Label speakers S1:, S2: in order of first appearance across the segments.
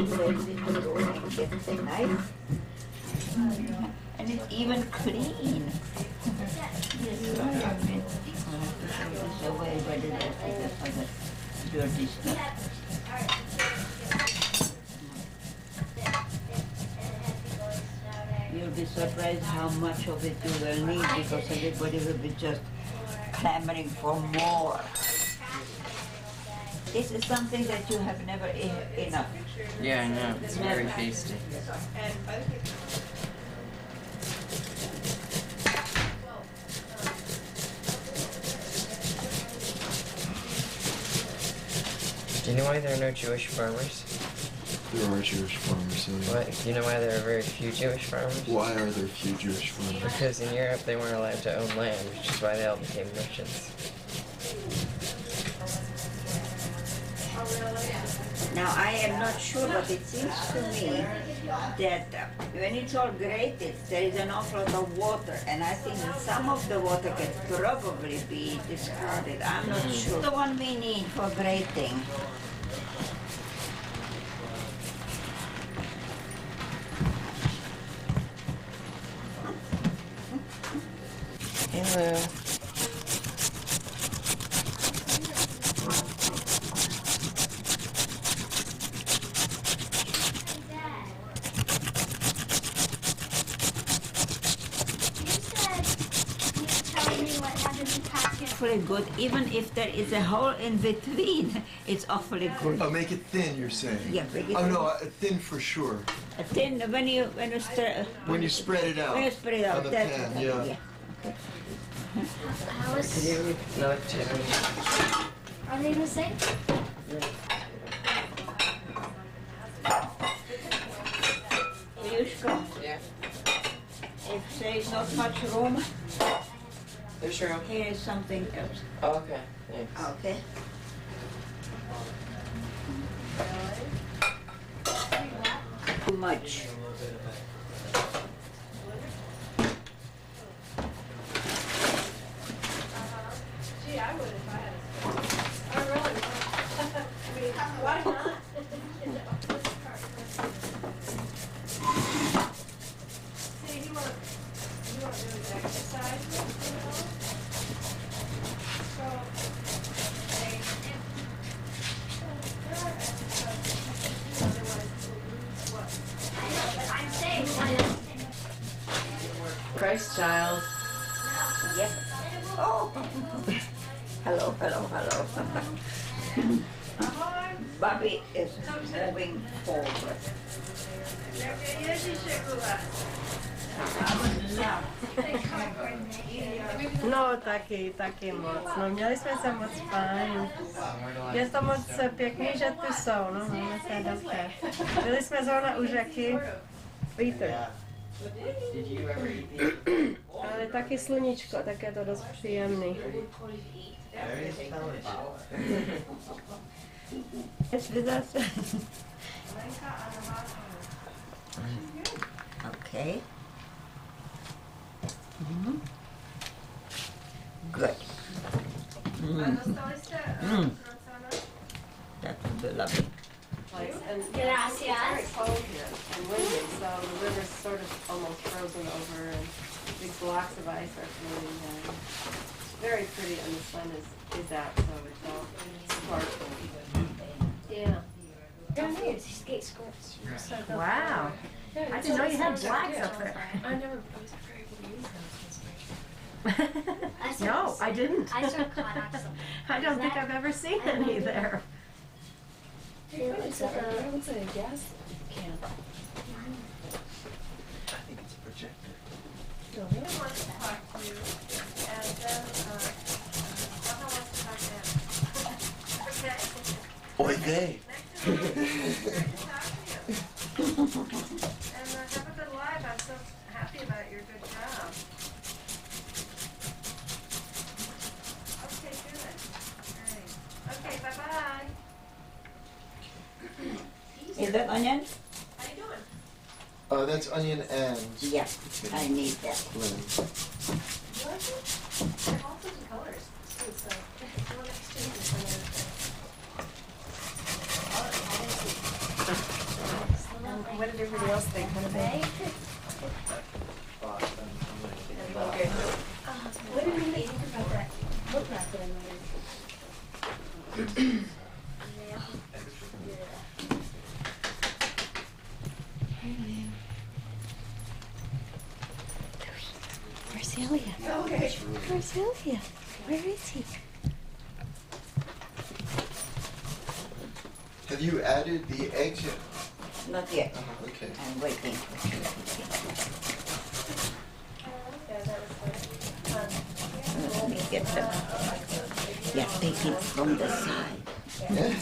S1: Get the knife. And it's even clean. Yes, I mean, this away, but that's other dirty stuff. You'll be surprised how much of it you will need because everybody will be just clamoring for more. This is something that you have never enough.
S2: Yeah, I know. It's very tasty. Do you know why there are no Jewish farmers?
S3: There are Jewish farmers.
S2: What? Do you know why there are very few Jewish farmers?
S3: Why are there few Jewish farmers?
S2: Because in Europe they weren't allowed to own land, which is why they all became merchants.
S1: Now I am not sure, but it seems to me that when it's all grated, there is an awful lot of water, and I think that some of the water can probably be discarded. I'm not sure. The one we need for grating.
S2: Hello.
S1: Awfully good, even if there is a hole in between, it's awfully good.
S3: Oh, make it thin, you're saying?
S1: Yeah, make it
S3: Oh
S1: thin.
S3: no, thin for sure.
S1: A thin when you stir.
S3: When you spread it out.
S1: When you spread it out,
S3: on the
S1: that's
S3: pan,
S1: what-
S3: yeah.
S4: How is,
S2: No activity.
S4: are they the same?
S1: Yushka,
S2: Yeah.
S1: if there is not much room,
S2: There's your own.
S1: here is something else.
S2: Oh, okay. Thanks.
S1: Okay. Too much.
S5: Gee, I would if I had a spoon. Oh, really? I mean, why not? See, you want to do his exercise, you know? So,
S4: I'm saying,
S2: Christ child.
S1: Yes. Oh. Hello, hello, hello. Babi is moving forward.
S5: No, taky moc. No, měli jsme se moc fajn. Je to moc pěkný, že tu jsou, no, máme se dobře. Byli jsme zrovna u řeky, Vítr.
S2: Did you ever eat these?
S5: Ale taky sluníčko, tak je to dost příjemný.
S2: Very intelligent.
S1: Yes, with us. Okay. Good. That would be lovely.
S5: And
S4: Gracias.
S5: it's very cold here and windy, so the river's sort of almost frozen over and big blocks of ice are floating down. It's very pretty and the sun is out, so it's all sparkling. Yeah.
S4: Skate skirts.
S5: Wow. I didn't know you had blacks up there.
S6: I was very able to use those.
S5: No, I didn't.
S4: I saw Conox.
S5: I don't think I've ever seen any there.
S6: It's I would say a gas can.
S3: I think it's a projector.
S5: He wants to talk to you, and then, Emma wants to talk to him.
S3: Oy vey.
S5: And have a good life. I'm so happy about your good job. Okay, good. Great. Okay, bye-bye.
S1: Is that onion?
S5: How you doing?
S3: That's onion and
S1: Yeah, I need that.
S3: lemon.
S5: You like it? They're all different colors. Too, so if you want to exchange it for another thing.
S7: Celia. Where's Celia? Where is he?
S3: Have you added the eggs yet?
S1: Not yet.
S3: Okay.
S1: I'm waiting. Let me get them. Yeah, take it from the side.
S3: Yeah.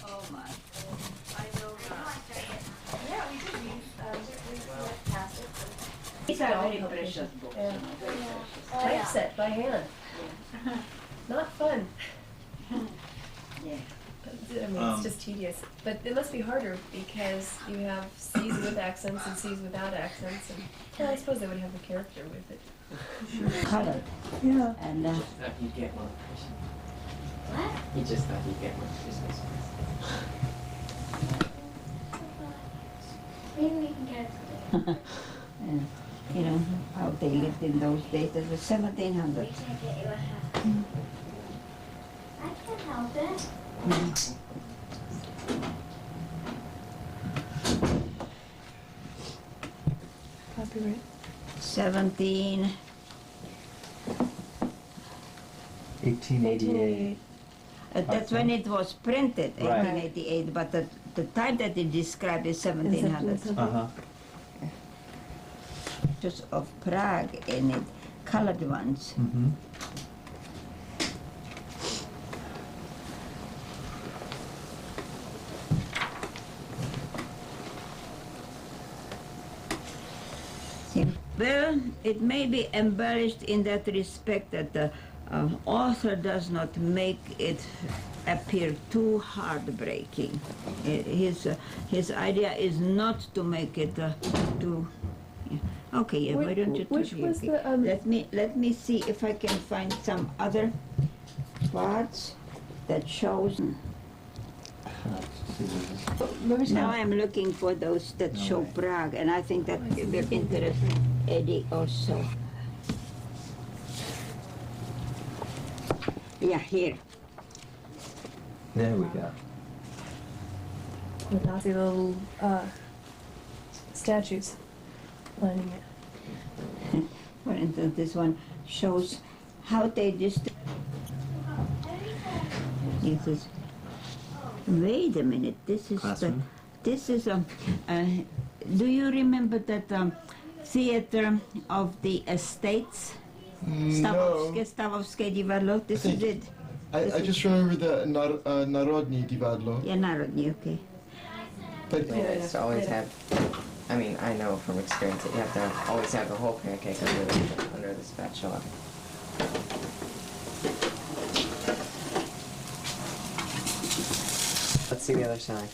S1: Oh my. These are very precious books.
S5: Typeset by hand. Not fun.
S1: Yeah.
S5: I mean, it's just tedious. But it must be harder because you have C's with accents and C's without accents. And well, I suppose they would have the character with it.
S1: Colored.
S5: Yeah.
S1: And
S2: Just thought you'd get one Christmas.
S4: What?
S2: He just thought you'd get one Christmas.
S4: Maybe we can get it today.
S1: and, you know, how they lived in those days. It was 1700s.
S4: We can't get you a hat. I can't help it.
S5: Copyright.
S1: 17.
S8: 1888.
S1: That's when it was printed,
S8: Right.
S1: 1888, but the time that it described is 1700s.
S8: Uh-huh.
S1: Just of Prague in it, colored ones.
S8: Mm-hmm.
S1: Well, it may be embellished in that respect that the author does not make it appear too heartbreaking. His idea is not to make it too. Yeah. Okay, yeah, why don't you?
S5: Which was
S1: okay.
S5: the
S1: Let me see if I can find some other parts that shows. Now I'm looking for those that show Prague, and I think that will interest Eddie also. Yeah, here.
S8: There we go.
S5: the Nazi little statues lining it.
S1: For instance, this one shows how they just. This is. Wait a minute. This is
S8: Classroom?
S1: This is do you remember that theater of the estates?
S3: No.
S1: Stavovské divadlo. This is it.
S3: I just remember the Narodní divadlo.
S1: Yeah, Narodní. Okay.
S3: But
S2: Yeah, it's to always have. I mean, I know from experience that you have to always have the whole pancake under the spatula. Let's see the other side.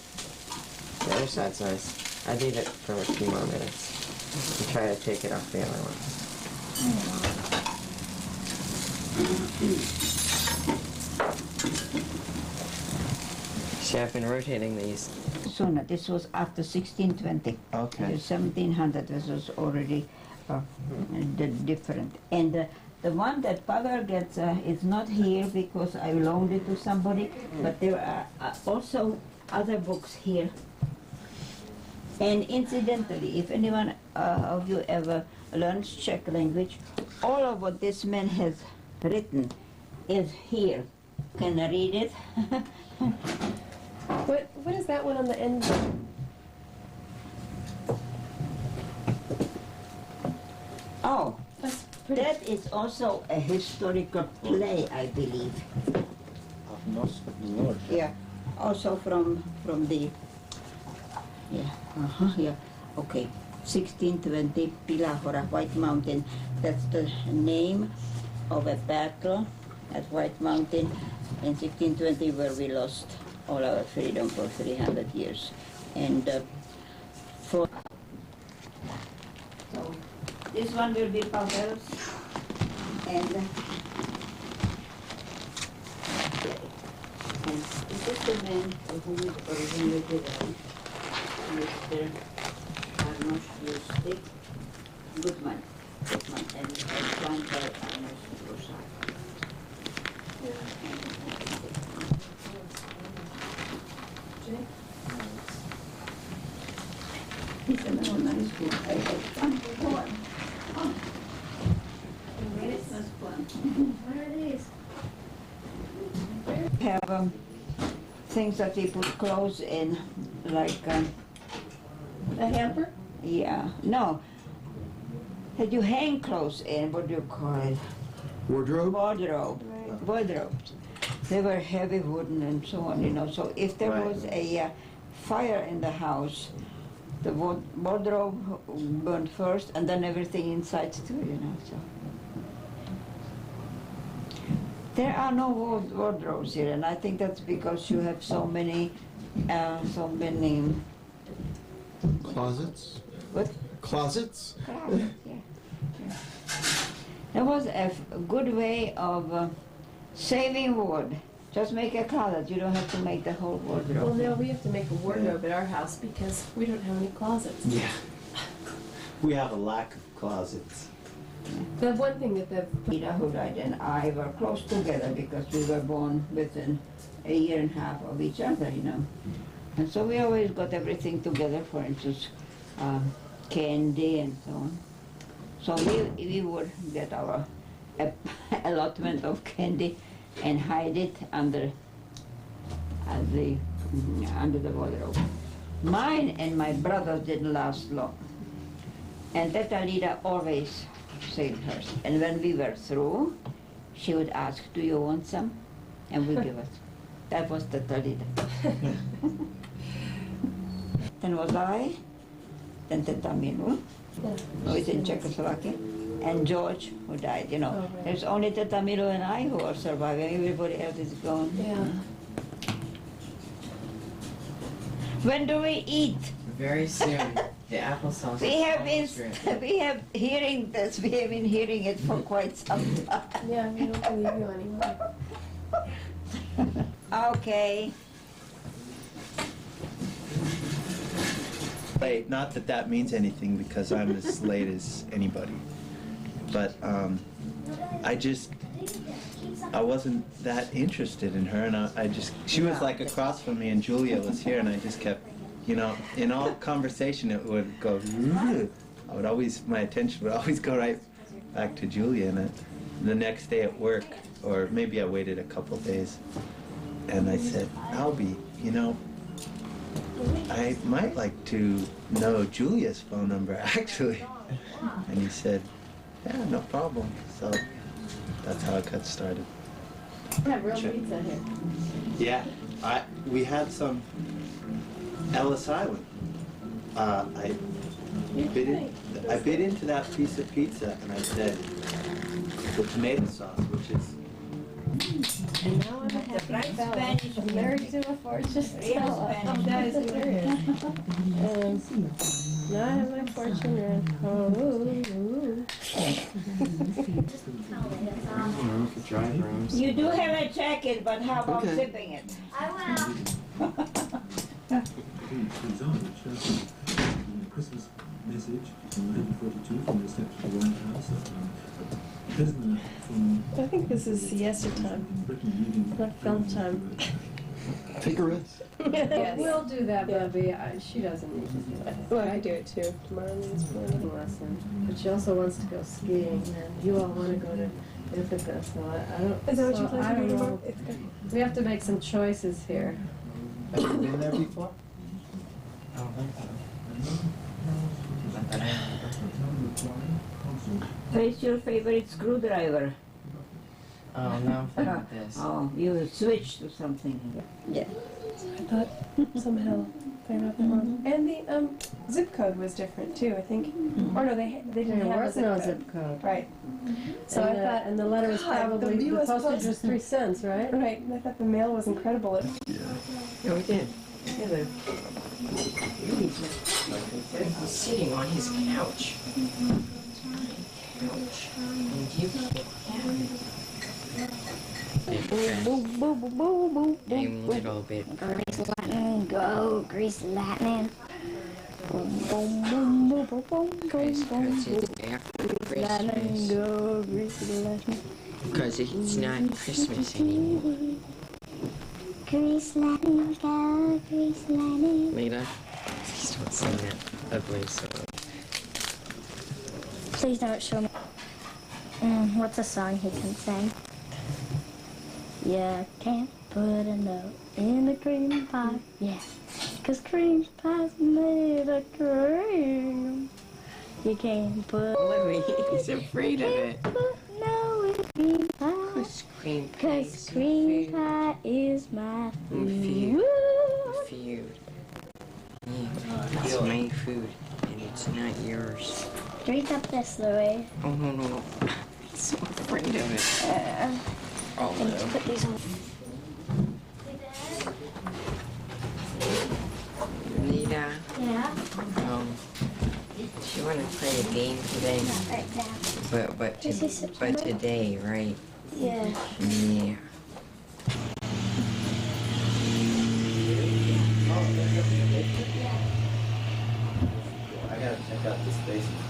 S2: The other side's nice. I'd leave it for a few more minutes and try to take it off the other one. See, I've been rotating these.
S1: Sooner. This was after 1620.
S8: Okay.
S1: 1700. This was already different. And the one that Pavel gets is not here because I loaned it to somebody, but there are also other books here. And incidentally, if anyone of you ever learns Czech language, all of what this man has written is here. Can I read it?
S5: What is that one on the end?
S1: Oh,
S5: That's pretty.
S1: that is also a historical play, I believe. Yeah, also from the, yeah, okay, 1620, Pilahora, White Mountain. That's the name of a battle at White Mountain in 1620 where we lost all our freedom for 300 years. And so this one will be Pavel's, and this is the man who is originally derived, Mr. Arnoš Justik, Goodman, and signed by Arnoš Rusak.
S4: What are these?
S1: Have things that we put clothes in, like,
S5: A hamper?
S1: yeah, no. That you hang clothes in, what do you call it?
S3: Wardrobe?
S1: Wardrobe. Wardrobes. They were heavy wooden and so on, you know. So if there
S2: Right.
S1: was a fire in the house, the wardrobe burned first, and then everything inside too, you know. So there are no wardrobes here, and I think that's because you have so many.
S3: Closets?
S1: What?
S3: Closets?
S1: Yeah. That was a good way of saving wood. Just make a closet. You don't have to make the whole wardrobe.
S5: Well, now we have to make a wardrobe at our house because we don't have any closets.
S9: Yeah. We have a lack of closets.
S5: The one thing that the
S1: Ida, who died, and I were close together because we were born within a year and a half of each other, you know. And so we always got everything together, for instance, candy and so on. So we would get our allotment of candy and hide it under the wardrobe. Mine and my brothers didn't last long. And Teta Lida always saved hers. And when we were through, she would ask, "Do you want some?" And we give it. That was Teta Lida. Then was I, then Teta Milu, who is in Czechoslovakia, and George, who died, you know.
S5: Oh, right.
S1: There's only Teta Milu and I who are surviving. Everybody else is gone.
S5: yeah.
S1: When do we eat?
S2: Very soon. The applesauce
S1: We
S2: is
S1: have
S2: almost ready.
S1: we have hearing this. We have been hearing it for quite some time.
S5: Yeah, we don't believe you anymore.
S1: Okay.
S9: Late, not that that means anything because I'm as late as anybody. But I wasn't that interested in her, and she was like across from me, and Julia was here, and I just kept, you know, in all conversation it would go, my attention would always go right back to Julia, and the next day at work, or maybe I waited a couple days, and I said, Albie, you know, I might like to know Julia's phone number, actually. And he said, yeah, no problem. So that's how it got started.
S5: We have real pizza here.
S9: Yeah, we had some Ellis Island. I bit into that piece of pizza and I said, the tomato sauce, which is
S5: And now I'm a
S1: The
S5: happy
S1: bright
S5: fellow.
S1: Spanish
S5: I'm married to a fortune
S1: Real
S5: teller.
S1: Spanish.
S5: Oh, that is hilarious. Now I have my fortune and
S2: Dry rooms.
S1: You do have a jacket, but how about
S2: Okay.
S1: zipping it?
S4: I will.
S10: Christmas message in 1942 from the steps of the White House. A prisoner from
S5: I think this is siesta time,
S10: Britain leaving.
S5: not film time.
S3: Take a risk.
S5: Yes.
S6: We'll do that,
S5: Yeah.
S6: Babi. She doesn't need to do that.
S5: Well, I do it too. Tomorrow means for a little lesson.
S6: But she also wants to go skiing, and you all want to go to Ithaca, so I don't.
S5: Is that what
S6: so
S5: you plan
S6: I
S5: to do
S6: don't
S5: tomorrow?
S6: know.
S5: It's good.
S6: We have to make some choices here.
S2: Have you been there before? I don't think so. Not that I have.
S1: Where's your favorite screwdriver?
S2: Oh, no, I'm fine with this.
S1: Oh, you switched to something.
S5: I thought somehow I wrote that wrong. And the zip code was different too, I think. Or no, they didn't
S6: There
S5: have a
S6: was
S5: zip
S6: no
S5: code.
S6: zip code.
S5: Right. So
S6: And
S5: I thought,
S6: and the letter was
S5: God,
S6: probably,
S5: the
S6: the
S5: US
S6: postage
S5: Post-
S6: was 3 cents, right?
S5: right, and I thought the mail was incredible.
S2: Yeah, we did. Yeah, but he's sitting on his couch. Couch. And you can't have it. A little bit.
S4: Grease lightning, go, grease lightning. Boom, boom, boom, boom, boom, boom,
S2: Because
S4: boom,
S2: it's
S4: boom.
S2: after
S4: Grease lightning,
S2: Christmas.
S4: go, grease lightning.
S2: Because it's not Christmas anymore.
S4: Grease lightning, go, grease lightning.
S2: Lita, please don't sing that ugly song.
S4: Please don't show me. What's a song he can sing? Yeah, can't put a note in the cream pie. Yeah, 'cause cream pie's made of cream. You can't put.
S2: He's afraid of it.
S4: Put no in cream pie.
S2: Cream pie.
S4: 'Cause cream pie is my food.
S2: Food. Yeah, it's my food, and it's not yours.
S4: Drink up this, Louis.
S2: Oh, no. He's so afraid of it. Oh,
S4: I need to put these on.
S2: Nita,
S4: Yeah?
S2: do you want to play a game today?
S4: Not right now.
S2: But today, right?
S4: Yeah.
S2: Yeah.
S9: I gotta check out this basement.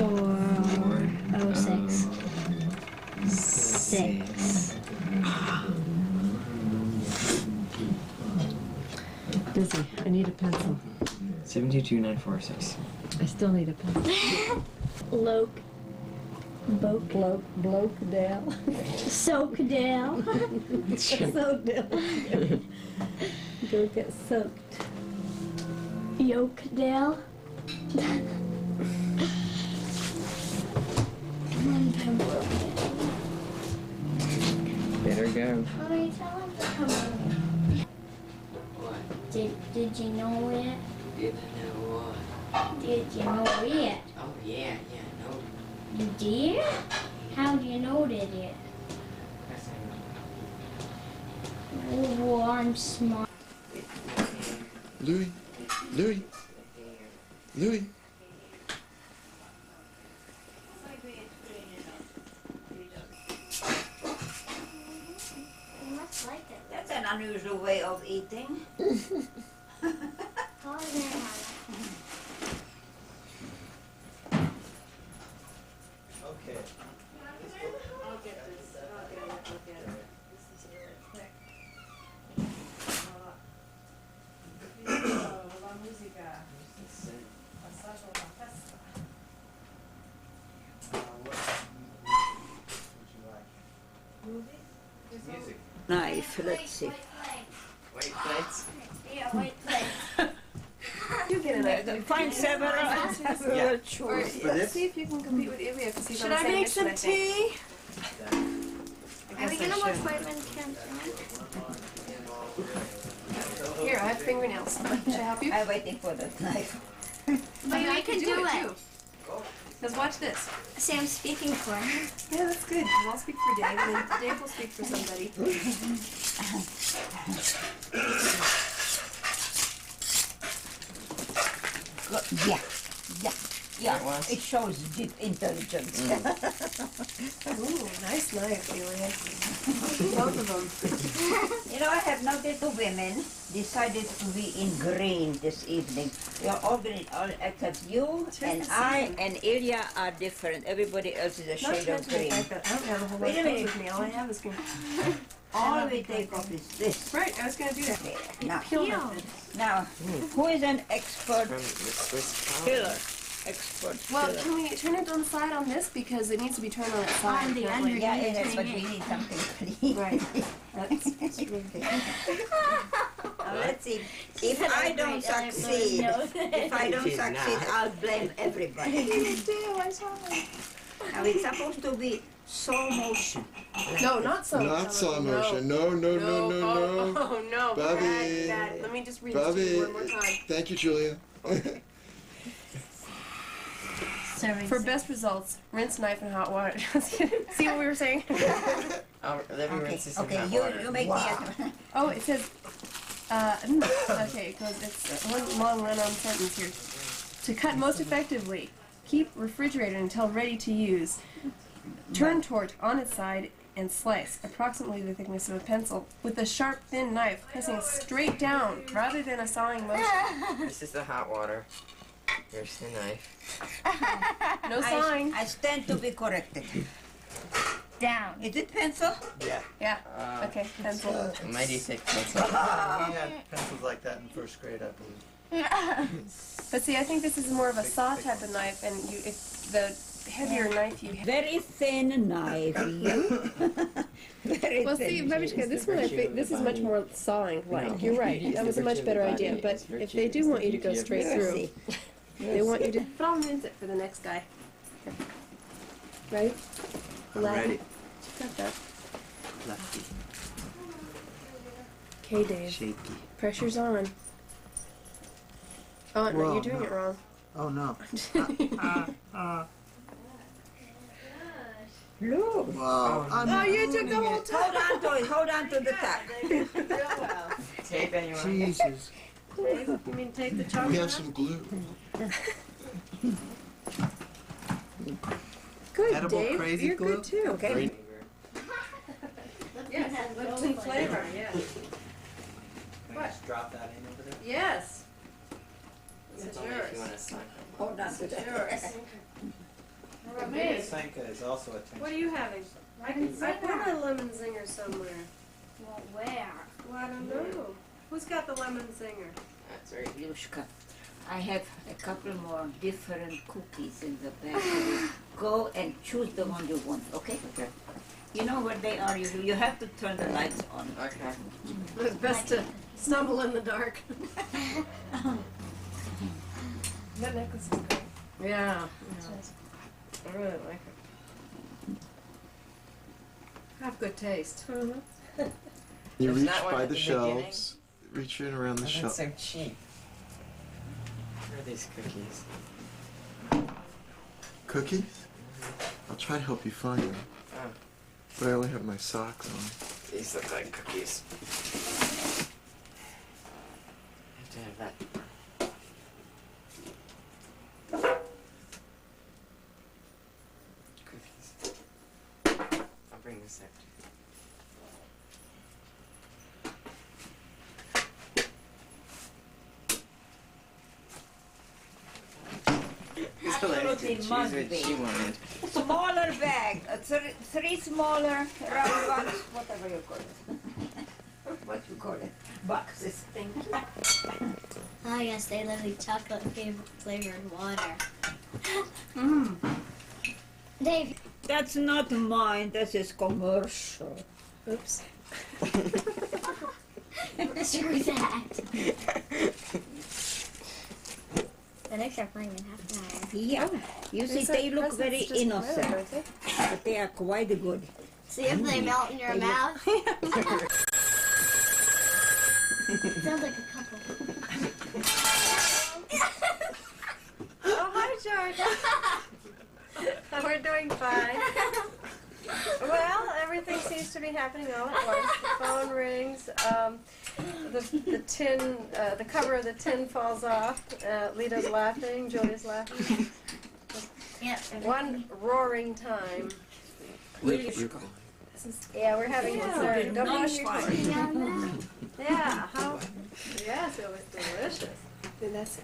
S4: 406. 6.
S5: Busy. I need a pencil.
S2: 722946.
S5: I still need a pencil.
S4: Loke. Boke.
S5: Blokedale.
S4: Soakdale.
S5: Soakdale. Go get soaked.
S4: Yokedale. Come on, Pembroke.
S2: Better go.
S4: Mommy, tell him to come on. Did you know it?
S11: Did I know what?
S4: Did you know it?
S11: Oh, yeah, no.
S4: You did? How do you know that it?
S11: Yes, I know.
S4: Oh, I'm smart.
S3: Louis, Louis, Louis.
S4: You must like it.
S1: That's an unusual way of eating.
S4: How is it?
S9: Okay.
S5: I'll get this. I'll get it. This is really quick. La musica. Passaggio alla festa. Movie?
S9: Music.
S1: Knife, let's see.
S11: Wait, plates?
S4: Yeah, wait, wait.
S5: You get it.
S1: Find several and we will choose.
S9: For this?
S5: See if you can compete with Ilya. Because he's
S6: Should
S5: on the
S6: I
S5: same
S6: make
S5: mission,
S6: some
S5: I think.
S6: tea?
S4: Are we gonna watch Fireman Camp?
S5: Here, I have fingernails. Should I help you?
S1: I'm waiting for that knife.
S4: But I can do it.
S5: too. Because watch this.
S4: See, I'm speaking for her.
S5: Yeah, that's good. I'll speak for Dave, and then Dave will speak for somebody.
S1: Yeah. It shows deep intelligence.
S5: Ooh, nice knife, Ilya. Both of them.
S1: You know, I have noticed the women decided to be in green this evening. We are all green, all except you and
S5: the
S1: I
S5: season.
S1: and Ilya are different. Everybody else is a
S5: Not
S1: shade
S5: to
S1: of
S5: mention the
S1: green.
S5: fact that I don't have a whole lot
S1: Wait a
S5: of clothes
S1: minute.
S5: with me. All I have is green.
S1: All we take off is this.
S5: Right, I was going to do that.
S1: Okay, now,
S5: Peel method.
S1: now, who is an expert
S2: From the Swiss
S1: killer? Expert
S5: Well,
S1: killer.
S5: can we turn it on the side on this? Because it needs to be turned on its side.
S4: On the
S5: apparently.
S4: under-
S1: Yeah, it is, but we need something clean.
S5: Right. That's really good.
S1: Now, let's see. If I don't succeed, if I don't
S2: She's
S1: succeed,
S2: not.
S1: I'll blame everybody. Now it's supposed to be slow motion.
S5: No, not so.
S3: Not slow motion. No, no, no, no,
S5: Oh,
S3: no.
S5: oh, no.
S3: Babi.
S5: Bad. Let me just read this to you one more time.
S3: Thank you, Julia.
S4: Sorry.
S5: For best results, rinse knife in hot water. See what we were saying?
S2: Oh, let me rinse this in
S1: Okay,
S2: hot
S1: you
S2: water.
S1: make the
S5: Oh, it says, okay, it goes, it's one long run-on sentence here. To cut most effectively, keep refrigerated until ready to use. Turn torch on its side and slice, approximately the thickness of a pencil, with a sharp, thin knife, pressing straight down rather than a sawing motion.
S2: This is the hot water. Here's the knife.
S5: No sawing.
S1: I stand to be corrected.
S4: Down.
S1: Is it pencil?
S9: Yeah.
S5: Yeah, okay, pencil.
S2: Mighty thick pencil.
S9: We had pencils like that in first grade, I believe.
S5: But see, I think this is more of a saw type of knife, and you, if the heavier knife you have.
S1: Very thin knife. Very
S5: Well,
S1: thin.
S5: see, Babichka, this one I think this is much more sawing-like. You're right. That was a much better idea. But if they do want you to go straight through, they want you to. But I'll rinse it for the next guy. Ready?
S9: I'm ready.
S5: Got that.
S9: Lefty.
S5: Okay, Dave.
S9: Shaky.
S5: Pressure's on. Oh no,
S9: Whoa,
S5: you're doing
S9: no.
S5: it wrong.
S9: Oh no.
S1: Look.
S9: Wow.
S5: Oh, you took the whole
S1: Hold on to it. Hold on to the top.
S2: Tape anyone?
S9: Jesus.
S5: You mean take the
S3: We
S5: chocolate?
S3: have some glue.
S5: Good,
S9: Edible
S5: Dave.
S9: crazy
S5: You're
S9: glue?
S5: good too.
S1: Okay.
S5: Yes, Lipton flavor. Yes.
S9: Can I just drop that in over there?
S5: Yes. This
S2: It's
S5: is
S2: only if you
S5: yours.
S2: want to sign.
S1: Hold on to
S5: This is
S1: that.
S5: yours.
S6: about
S5: Me.
S6: me?
S9: Sanka is also attention.
S5: What are you having? I put a lemon zinger somewhere.
S6: Well, where?
S5: Well, I don't know. Who's got the lemon zinger?
S11: That's right.
S1: Yushka, I have a couple more different cookies in the back. Go and choose the one you want, okay?
S11: Okay.
S1: You know where they are. You have to turn the lights on.
S11: Okay.
S5: It's best to stumble in the dark.
S6: That necklace is great.
S5: Yeah. I really like it. Have good taste.
S3: You
S11: There's
S3: reach
S11: that one
S3: by
S11: at
S3: the
S11: the
S3: shelves, reach in around the
S11: Oh,
S3: shelf.
S11: that's so cheap. What are these cookies?
S3: Cookies? I'll try to help you find them.
S11: Oh,
S3: But I only have my socks on.
S11: these look like cookies. I have to have that. Cookies. I'll bring this up.
S1: Absolutely
S11: Choose
S1: must
S11: what
S1: be.
S11: she wanted.
S1: Smaller bag, three smaller round ones, whatever you call it. What you call it? Boxes. Thank you.
S7: Oh yes, they love the chocolate flavored water. Dave.
S1: That's not mine. This is commercial.
S6: Oops.
S7: Screw that. The next are fine in half an hour.
S1: Yeah. You see, they look very innocent, but they are quite good.
S7: See if they melt in your
S1: They look-
S7: mouth. Sounds like a couple.
S5: Oh, hi, George. We're doing fine. Well, everything seems to be happening all at once. The phone rings. The tin, the cover of the tin falls off. Lita's laughing. Julia's laughing.
S7: Yep.
S5: One roaring time. Yeah, we're having dessert. Don't wash your hands. Yeah. How? Yes, it was delicious.
S6: And that's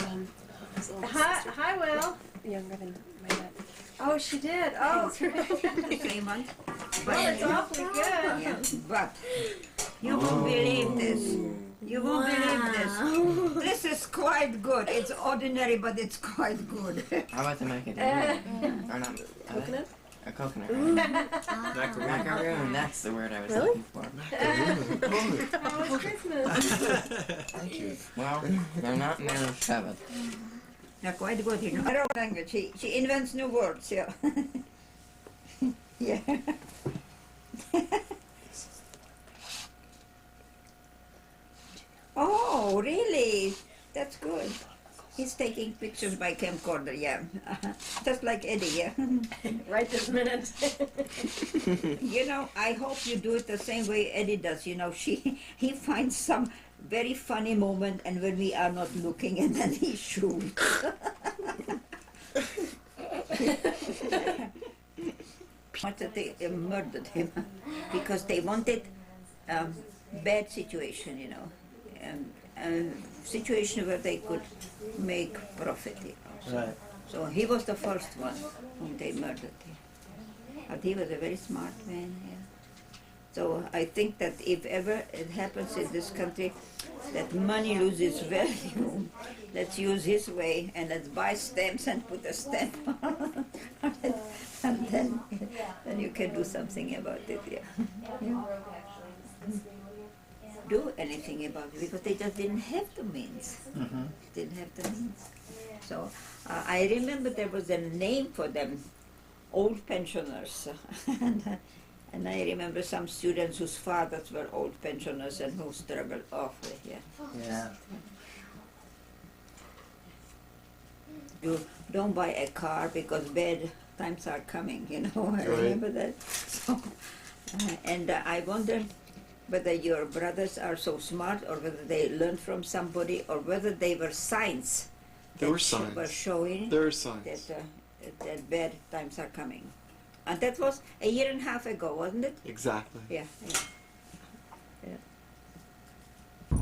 S6: his older
S5: Hi,
S6: sister.
S5: hi, Will.
S6: Younger than my dad.
S5: Oh, she did. Oh,
S1: The same one.
S5: well, it's awfully good.
S1: Yeah, but you won't believe this. You won't believe this. This is quite good. It's ordinary, but it's quite good.
S11: How about the macadamia? Or not?
S6: Coconut?
S11: A coconut. Right? Macaroon. That's the word I was looking for.
S5: Oh, it's Christmas.
S3: Thank you.
S11: Well, they're not in there seven.
S1: They're quite good, you know. Arab language. She invents new words, yeah. Yeah. Oh, really? That's good. He's taking pictures by camcorder, yeah. Just like Eddie, yeah.
S5: Right this minute.
S1: You know, I hope you do it the same way Eddie does. You know, he finds some very funny moment, and when we are not looking, and then he shoots. Much that they murdered him because they wanted bad situation, you know, situation where they could make profit. You know.
S9: Right.
S1: So he was the first one whom they murdered. But he was a very smart man. Yeah. So I think that if ever it happens in this country that money loses value, let's use his way and let's buy stamps and put a stamp on it, and then you can do something about it. Yeah. Do anything about it because they just didn't have the means. Didn't have the means. So I remember there was a name for them, old pensioners. And I remember some students whose fathers were old pensioners and who struggled awfully. Yeah.
S9: Yeah.
S1: You don't buy a car because bad times are coming, you know. I remember that. So, and I wonder whether your brothers are so smart or whether they learned from somebody or whether they were signs.
S3: There were
S1: that
S3: signs.
S1: were showing
S3: There are signs.
S1: that bad times are coming. And that was a year and a half ago, wasn't it?
S3: Exactly.
S1: Yeah. Yeah. Yeah.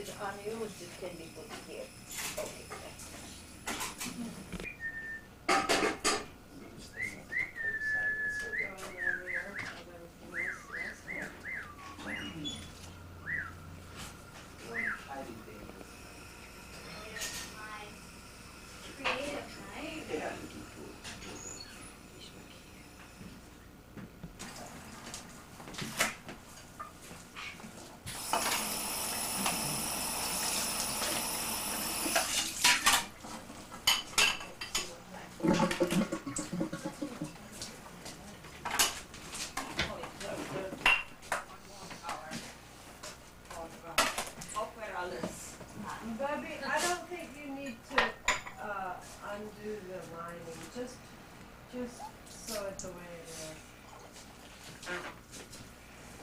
S12: it on you, or just can be put here? Okay.
S5: Babi, I don't think you need to undo the lining. Just sew it the way it is.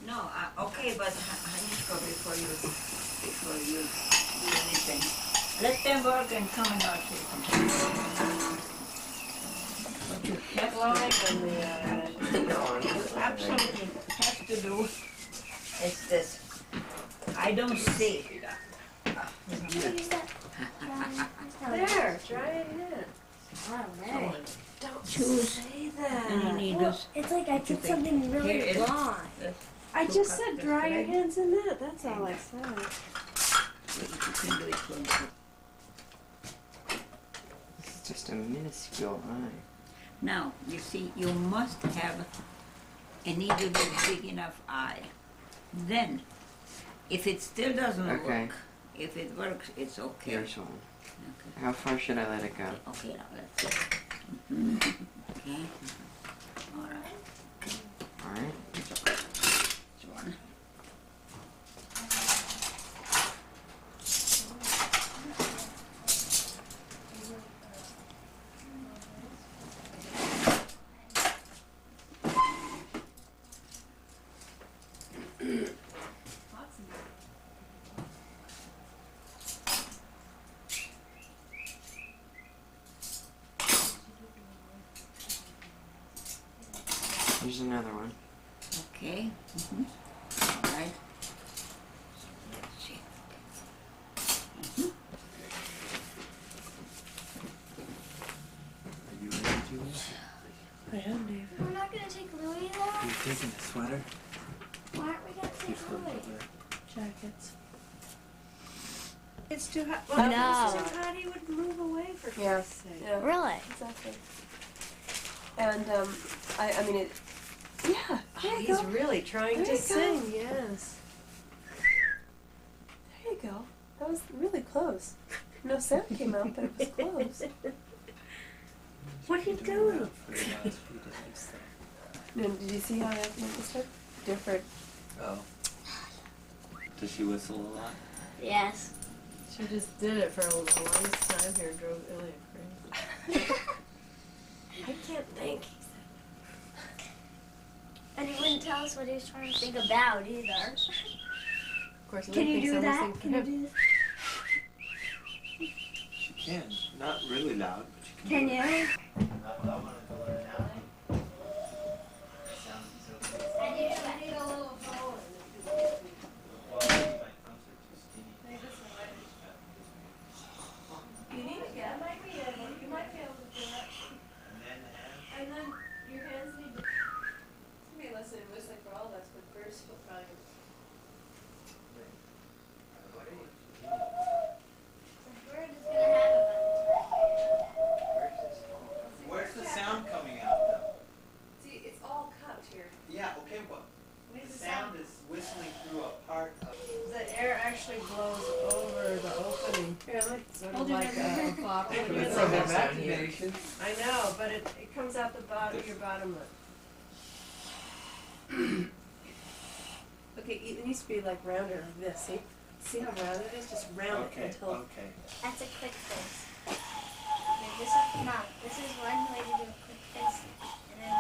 S1: No, okay, but Hanishko, before you do anything, let them work and come and I'll take them. What you absolutely have to do is this. I don't see.
S5: There, try it in.
S4: Oh,
S5: Don't
S1: choose.
S5: say that.
S1: And you need
S4: well,
S1: this.
S4: it's like I did something really
S1: Here it is.
S4: wrong.
S5: I just said dry your hands in that. That's all I said.
S1: You can do it closer.
S2: This is just a minuscule eye.
S1: Now, you see, you must have a needle with big enough eye. Then, if it still doesn't
S2: Okay.
S1: work, if it works, it's okay.
S2: Here's one.
S1: Okay.
S2: How far should I let it go?
S1: Okay, now let's see. Okay. All right.
S2: Alright.
S1: This one.
S2: Here's another one.
S1: Okay. All right. Let's see.
S11: Are you ready, Julia?
S5: I am, David.
S4: We're not gonna take Louis though?
S11: You taking a sweater?
S4: Why aren't we gonna
S11: You
S4: take
S11: flip
S4: Louis?
S11: over.
S5: Jackets. It's too hot.
S4: No.
S5: Well, if it's too hot, he would move away for Christ's sake.
S12: Yeah,
S4: Really?
S12: exactly. And I mean it. Yeah, there you
S5: He's
S12: go.
S5: really trying
S12: There
S5: to
S12: you go.
S5: sing, yes.
S12: There you go. That was really close. No sound came out, but it was close.
S5: What are you doing?
S11: For the last few days,
S12: No, did you see how I have this stuff? Different.
S11: Oh. Does she whistle a lot?
S4: Yes.
S5: She just did it for the longest time here, drove Ilya crazy. I can't think.
S4: And he wouldn't tell us what he was trying to think about either.
S5: Of course,
S4: Can you do that?
S5: Can
S4: Can you do that?
S11: She can. Not really loud, but she
S4: Can
S11: do
S4: you?
S11: it.
S5: You need to get, might be able, you might be able to do it. And then your hands need to. It's gonna be less than whistling for all of us, but first we'll probably.
S4: We're just gonna have a
S9: Where's the sound coming out though?
S5: See, it's all cut here.
S9: Yeah, okay, but
S5: Where's
S9: the
S5: the
S9: sound is whistling through a part of.
S5: The air actually blows over the opening. Really? Sort of
S4: Hold it
S5: like
S4: over
S5: a pop.
S11: It's like imagination.
S5: I know, but it comes out the bottom of your bottom lip. Okay, it needs to be like rounder like this, see? See how round it is? Just round
S11: Okay,
S5: it until.
S11: okay.
S4: That's a quick fix. Okay, this is, Mom, this is one way to do a quick fix, and then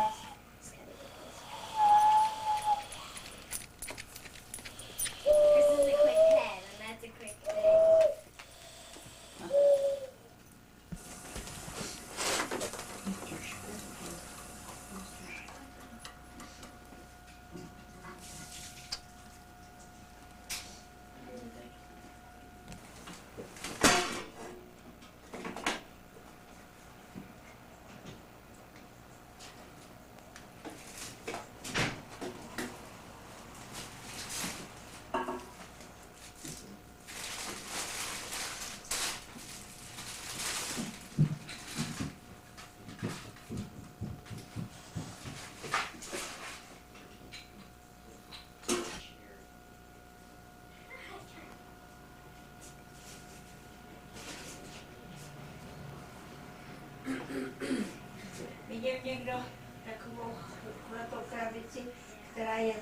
S4: this gotta go this way. This is a quick head, and that's a quick thing.
S1: si traje